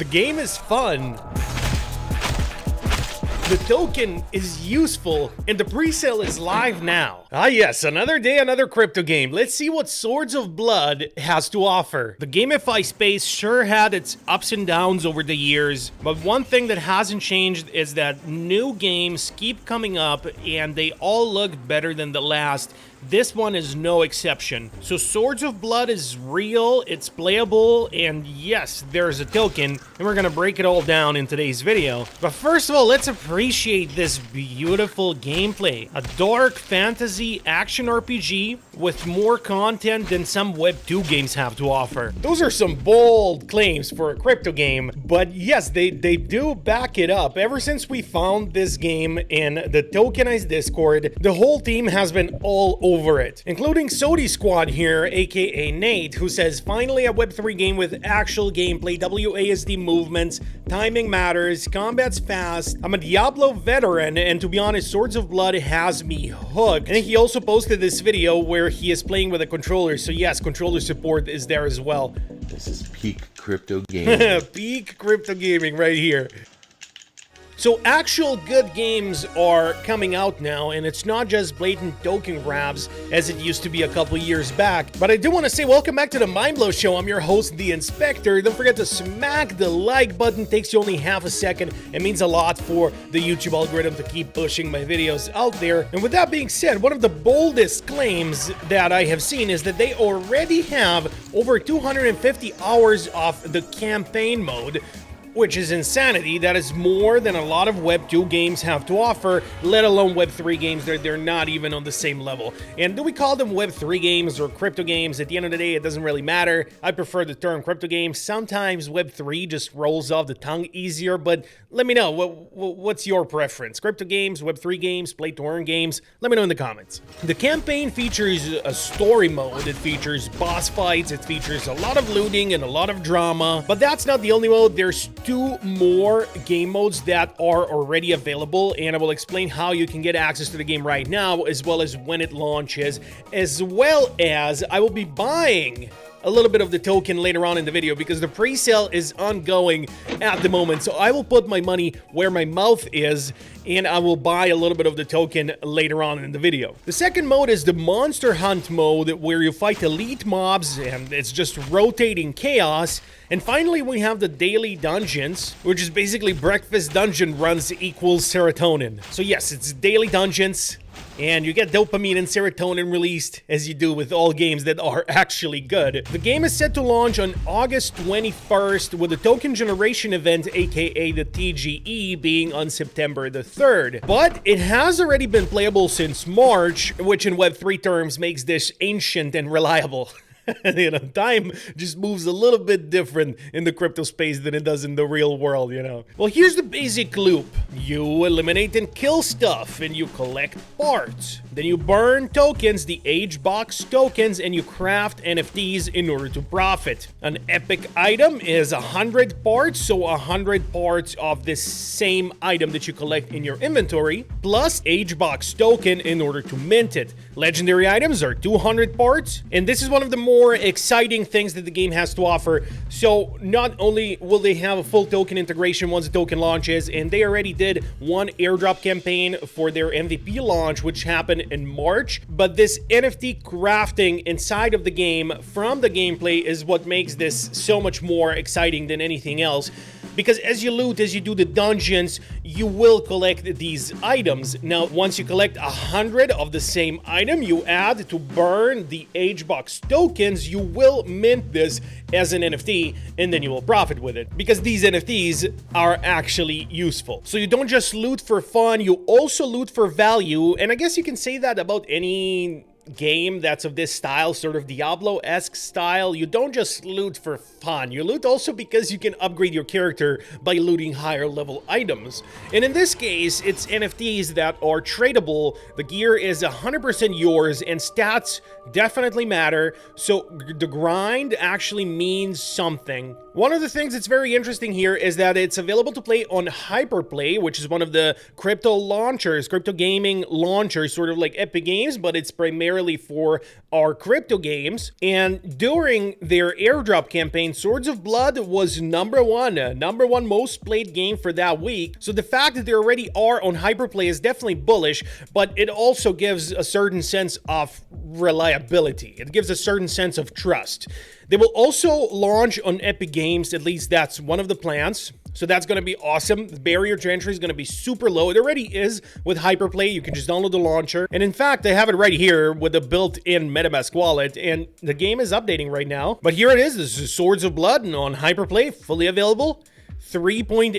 The game is fun. The token is useful, and the presale is live now. Ah yes, another day, another crypto game. Let's see what Swords of Blood has to offer. The GameFi space sure had its ups and downs over the years, but one thing that hasn't changed is that new games keep coming up, and they all look better than the last. This one is no exception. So Swords of Blood is real, it's playable, and yes, there's a token, and we're gonna break it all down in today's video. But first of all, let's appreciate this beautiful gameplay. A dark fantasy action RPG with more content than some Web 2 games have to offer. Those are some bold claims for a crypto game, but yes, they do back it up. Ever since we found this game in the tokenized Discord, the whole team has been all over it, including Sodi Squad here, aka Nate, who says, finally a Web3 game with actual gameplay, WASD movements, timing matters, combat's fast. I'm a Diablo veteran, and to be honest, Swords of Blood has me hooked. And he also posted this video where he is playing with a controller, so yes, controller support is there as well. This is peak crypto gaming. Peak crypto gaming right here. So actual good games are coming out now, and it's not just blatant token grabs as it used to be a couple years back. But I do want to say welcome back to the Mindblow Show. I'm your host, The Inspector. Don't forget to smack the like button. It takes you only half a second. It means a lot for the YouTube algorithm to keep pushing my videos out there. And with that being said, one of the boldest claims that I have seen is that they already have over 250 hours of the campaign mode, which is insanity. That is more than a lot of Web 2 games have to offer, let alone Web 3 games. They're not even on the same level. And do we call them Web 3 games or crypto games? At the end of the day, it doesn't really matter. I prefer the term crypto games. Sometimes Web 3 just rolls off the tongue easier, but let me know, what's your preference? Crypto games, Web 3 games, play to earn games? Let me know in the comments. The campaign features a story mode. It features boss fights. It features a lot of looting and a lot of drama. But that's not the only mode. There's two more game modes that are already available, and I will explain how you can get access to the game right now, as well as when it launches, as well as I will be buying a little bit of the token later on in the video because the pre-sale is ongoing at the moment. So I will put my money where my mouth is, and I will buy a little bit of the token later on in the video. The second mode is the Monster Hunt mode, where you fight elite mobs and it's just rotating chaos. And finally, we have the daily dungeons, which is basically breakfast dungeon runs equals serotonin. So yes, it's daily dungeons, and you get dopamine and serotonin released, as you do with all games that are actually good. The game is set to launch on August 21st, with the token generation event, aka the TGE, being on September the 3rd. But it has already been playable since March, which in Web3 terms makes this ancient and reliable. You know, time just moves a little bit different in the crypto space than it does in the real world, you know. Well, here's the basic loop. You eliminate and kill stuff, and you collect parts. Then you burn tokens, the HBOX tokens, and you craft NFTs in order to profit. An epic item is 100 parts, so 100 parts of this same item that you collect in your inventory, plus HBOX token in order to mint it. Legendary items are 200 parts, and this is one of the more exciting things that the game has to offer. So not only will they have a full token integration once the token launches, and they already did one airdrop campaign for their MVP launch, which happened in March, but this NFT crafting inside of the game from the gameplay is what makes this so much more exciting than anything else. Because as you loot, as you do the dungeons, you will collect these items. Now, once you collect 100 of the same item, you add to burn the HBOX tokens, you will mint this as an NFT, and then you will profit with it. Because these NFTs are actually useful. So you don't just loot for fun, you also loot for value. And I guess you can say that about any game that's of this style, sort of Diablo-esque style. You don't just loot for fun, you loot also because you can upgrade your character by looting higher level items. And in this case, it's NFTs that are tradable. The gear is 100% yours, and stats definitely matter, so the grind actually means something. One of the things that's very interesting here is that it's available to play on Hyperplay, which is one of the crypto launchers, crypto gaming launchers, sort of like Epic Games, but it's primarily primarily for our crypto games. And during their airdrop campaign, Swords of Blood was number one most played game for that week. So the fact that they already are on Hyperplay is definitely bullish, but it also gives a certain sense of reliability. It gives a certain sense of trust. They will also launch on Epic Games, at least that's one of the plans. So that's going to be awesome. The barrier to entry is going to be super low. It already is with Hyperplay. You can just download the launcher. And in fact, I have it right here with the built-in MetaMask wallet, and the game is updating right now. But here it is. This is Swords of Blood on Hyperplay, fully available. 3.87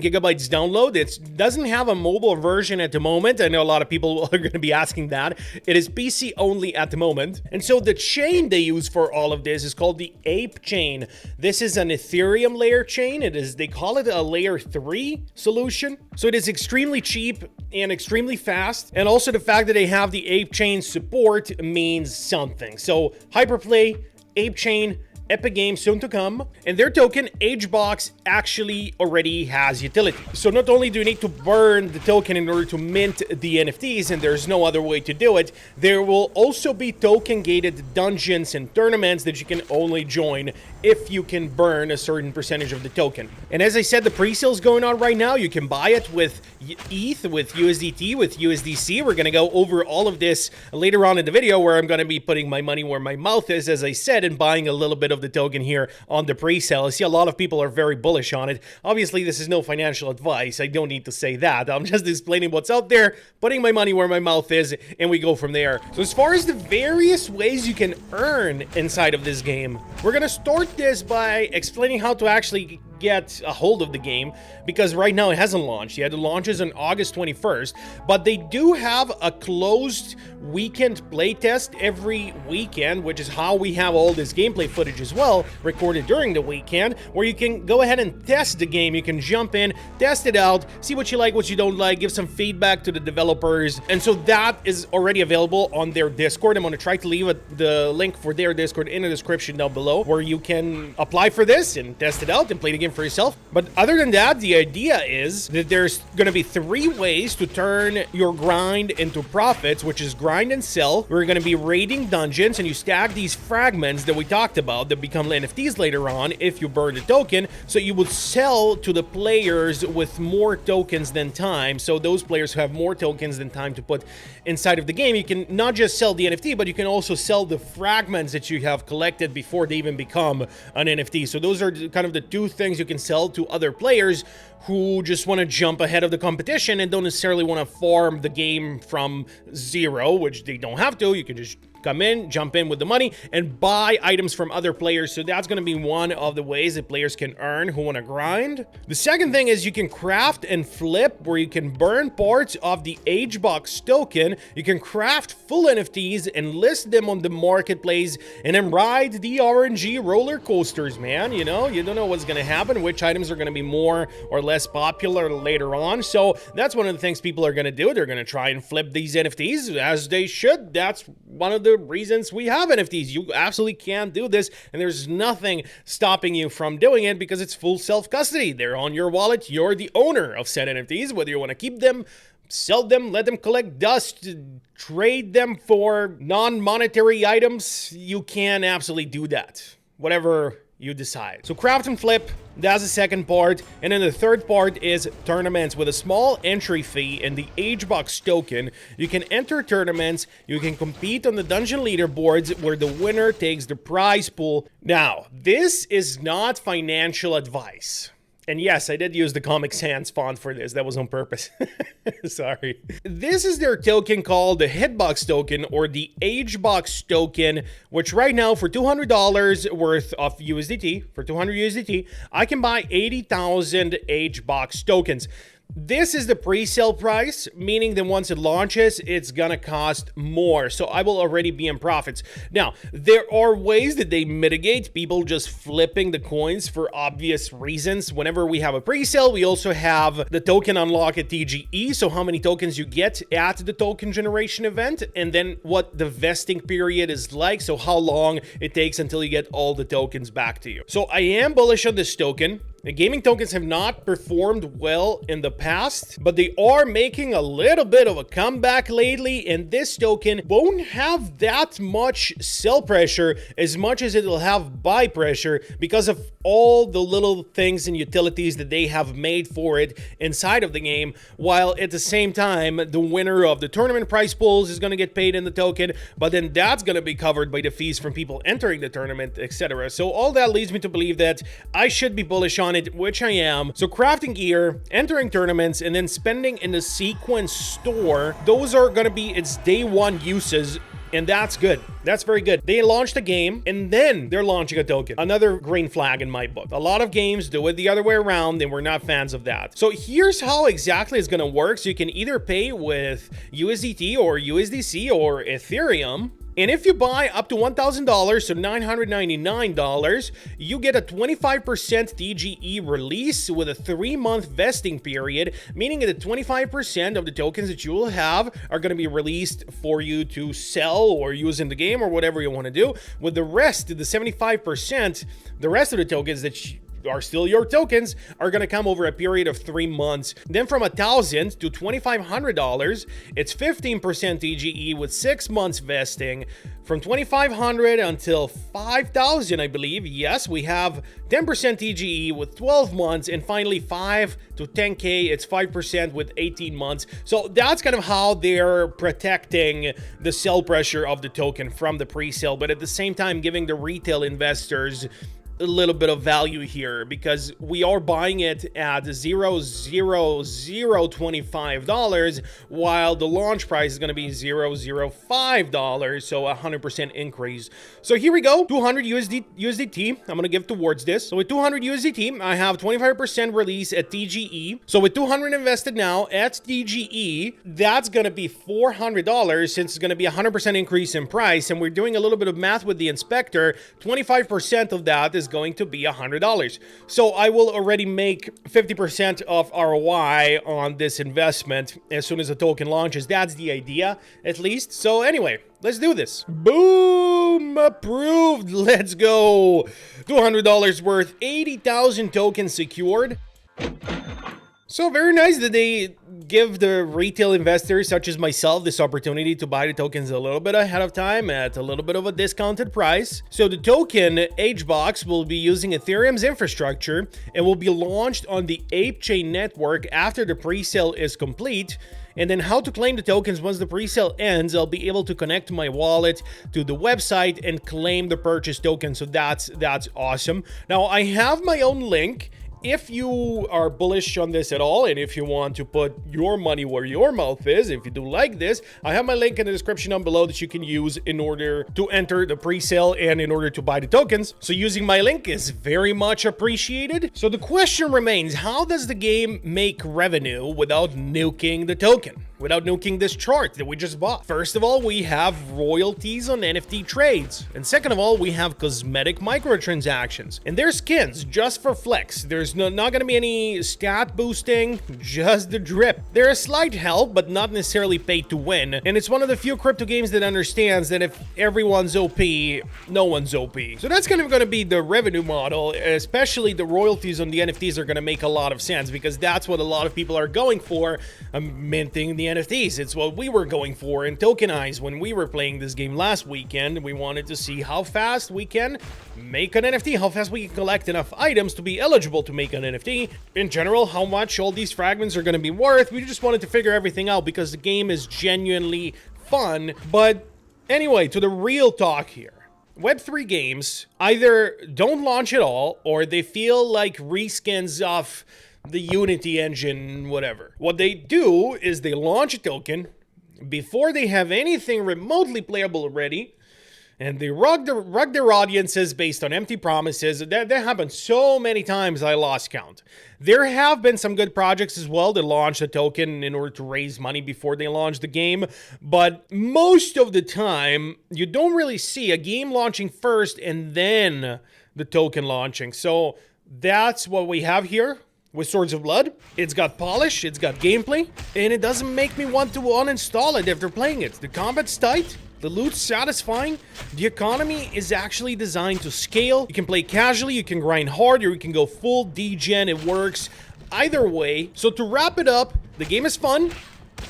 gigabytes download. It doesn't have a mobile version at the moment. I know a lot of people are going to be asking that. It is PC only at the moment. And so the chain they use for all of this is called the ApeChain. This is an Ethereum layer chain. They call it a layer 3 solution. So it is extremely cheap and extremely fast. And also the fact that they have the ApeChain support means something. So Hyperplay, ApeChain, Epic Games soon to come, and their token HBOX actually already has utility. So not only do you need to burn the token in order to mint the NFTs, and there's no other way to do it, there will also be token gated dungeons and tournaments that you can only join if you can burn a certain percentage of the token. And as I said, the pre-sale is going on right now. You can buy it with ETH, with USDT, with USDC. We're going to go over all of this later on in the video, where I'm going to be putting my money where my mouth is, as I said, and buying a little bit of the token here on the pre-sale. I see a lot of people are very bullish on it. Obviously, this is no financial advice. I don't need to say that. I'm just explaining what's out there, putting my money where my mouth is, and we go from there. So as far as the various ways you can earn inside of this game, we're going to start this by explaining how to actually get a hold of the game, because right now it hasn't launched yet. It launches on August 21st, but they do have a closed weekend playtest every weekend, which is how we have all this gameplay footage as well, recorded during the weekend, where you can go ahead and test the game. You can jump in, test it out, see what you like, what you don't like, give some feedback to the developers. And so that is already available on their Discord. I'm going to try to leave the link for their Discord in the description down below, where you can apply for this and test it out and play the game for yourself. But other than that, the idea is that there's going to be 3 ways to turn your grind into profits, which is grind and sell. We're going to be raiding dungeons, and you stack these fragments that we talked about that become NFTs later on if you burn the token. So you would sell to the players with more tokens than time. So those players who have more tokens than time to put inside of the game, you can not just sell the NFT, but you can also sell the fragments that you have collected before they even become an NFT. So those are kind of the 2 things you can sell to other players who just want to jump ahead of the competition and don't necessarily want to farm the game from zero, which they don't have to. You can just come in, jump in with the money, and buy items from other players. So that's going to be one of the ways that players can earn who want to grind. The second thing is you can craft and flip, where you can burn parts of the HBOX token. You can craft full NFTs and list them on the marketplace, and then ride the RNG roller coasters, man. You know, you don't know what's going to happen, which items are going to be more or less popular later on. So that's one of the things people are going to do. They're going to try and flip these NFTs, as they should. That's one of the reasons we have NFTs. You absolutely can do this, and there's nothing stopping you from doing it, because it's full self-custody. They're on your wallet. You're the owner of said NFTs, whether you want to keep them, sell them, let them collect dust, trade them for non-monetary items. You can absolutely do that, whatever you decide. So craft and flip, that's the second part. And then the third part is tournaments with a small entry fee and the HBOX token. You can enter tournaments, you can compete on the dungeon leaderboards, where the winner takes the prize pool. Now, this is not financial advice. And yes, I did use the Comic Sans font for this. That was on purpose. Sorry. This is their token called the Hitbox token, or the HBOX token, which right now for $200 worth of USDT, for 200 USDT, I can buy 80,000 HBOX tokens. This is the pre-sale price, meaning that once it launches, it's gonna cost more. So I will already be in profits. Now, there are ways that they mitigate people just flipping the coins for obvious reasons. Whenever we have a pre-sale, we also have the token unlock at TGE. So how many tokens you get at the token generation event, and then what the vesting period is like. So how long it takes until you get all the tokens back to you. So I am bullish on this token. The gaming tokens have not performed well in the past, but they are making a little bit of a comeback lately, and this token won't have that much sell pressure as much as it'll have buy pressure because of all the little things and utilities that they have made for it inside of the game, while at the same time, the winner of the tournament prize pools is going to get paid in the token, but then that's going to be covered by the fees from people entering the tournament, etc. So all that leads me to believe that I should be bullish on it, which I am. So crafting gear, entering tournaments, and then spending in the sequence store, those are going to be its day one uses. And that's good. That's very good. They launched a game and then they're launching a token. Another green flag in my book. A lot of games do it the other way around and we're not fans of that. So here's how exactly it's going to work. So you can either pay with USDT or USDC or Ethereum. And if you buy up to $1,000, so $999, you get a 25% TGE release with a 3-month vesting period, meaning that 25% of the tokens that you will have are going to be released for you to sell or use in the game or whatever you want to do. With the rest, the 75%, the rest of the tokens that are still your tokens are going to come over a period of 3 months. Then from $1,000 to $2,500, it's 15% TGE with 6 months vesting. From $2,500 until $5,000, I believe, yes, we have 10% TGE with 12 months, and finally 5 to 10K, it's 5% with 18 months. So that's kind of how they're protecting the sell pressure of the token from the pre-sale, but at the same time giving the retail investors a little bit of value here, because we are buying it at $0.00025 while the launch price is going to be $0.005, so a 100% increase. So here we go, 200 USDT I'm going to give towards this. So with 200 USDT I have 25% release at TGE. So with 200 invested now at TGE, that's going to be $400 since it's going to be a 100% increase in price. And we're doing a little bit of math with the inspector. 25% of that is going to be $100. So I will already make 50% of ROI on this investment as soon as the token launches. That's the idea, at least. So anyway, let's do this. Boom! Approved! Let's go! $200 worth, 80,000 tokens secured. So very nice that they give the retail investors such as myself this opportunity to buy the tokens a little bit ahead of time at a little bit of a discounted price. So the token HBOX will be using Ethereum's infrastructure and will be launched on the ApeChain network after the pre-sale is complete. And then how to claim the tokens once the pre-sale ends, I'll be able to connect my wallet to the website and claim the purchase token. So that's awesome. Now I have my own link. If you are bullish on this at all, and if you want to put your money where your mouth is, if you do like this, I have my link in the description down below that you can use in order to enter the pre-sale and in order to buy the tokens. So using my link is very much appreciated. So the question remains, how does the game make revenue without nuking the token? Without nuking this chart that we just bought? First of all, we have royalties on NFT trades. And second of all, we have cosmetic microtransactions. And they're skins just for flex. There's not going to be any stat boosting, just the drip. They're a slight help, but not necessarily paid to win. And it's one of the few crypto games that understands that if everyone's OP, no one's OP. So that's kind of going to be the revenue model, especially the royalties on the NFTs are going to make a lot of sense because that's what a lot of people are going for, minting the NFTs. It's what we were going for in Tokenize when we were playing this game last weekend. We wanted to see how fast we can make an NFT, how fast we can collect enough items to be eligible to make an NFT. In general, how much all these fragments are going to be worth. We just wanted to figure everything out because the game is genuinely fun. But anyway, to the real talk here. Web3 games either don't launch at all or they feel like reskins of the Unity engine, whatever. What they do is they launch a token before they have anything remotely playable ready, and they rug their audiences based on empty promises. That happened so many times I lost count. There have been some good projects as well that launched a token in order to raise money before they launch the game, but most of the time, you don't really see a game launching first and then the token launching. So that's what we have here with Swords of Blood. It's got polish, it's got gameplay, and it doesn't make me want to uninstall it after playing it. The combat's tight, The loot's satisfying. The economy is actually designed to scale. You can play casually, you can grind hard, or you can go full degen. It works either way. So to wrap it up, the game is fun,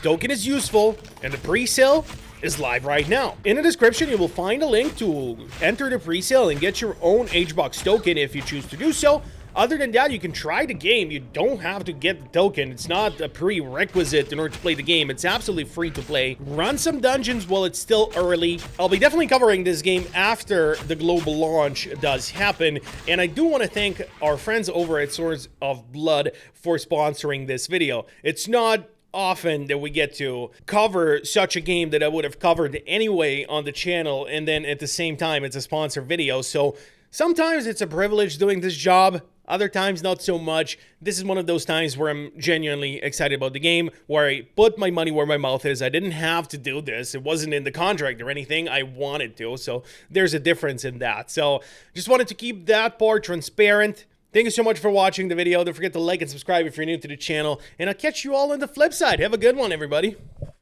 token is useful, and the pre-sale is live right now. In the description, you will find a link to enter the pre-sale and get your own HBOX token if you choose to do so. Other than that, you can try the game. You don't have to get the token. It's not a prerequisite in order to play the game. It's absolutely free to play. Run some dungeons while it's still early. I'll be definitely covering this game after the global launch does happen. And I do want to thank our friends over at Swords of Blood for sponsoring this video. It's not often that we get to cover such a game that I would have covered anyway on the channel, and then at the same time it's a sponsor video. So sometimes it's a privilege doing this job, other times not so much. This is one of those times where I'm genuinely excited about the game, where I put my money where my mouth is. I didn't have to do this. It wasn't in the contract or anything. I wanted to, so there's a difference in that. So just wanted to keep that part transparent. Thank you so much for watching the video. Don't forget to like and subscribe if you're new to the channel. And I'll catch you all on the flip side. Have a good one, everybody.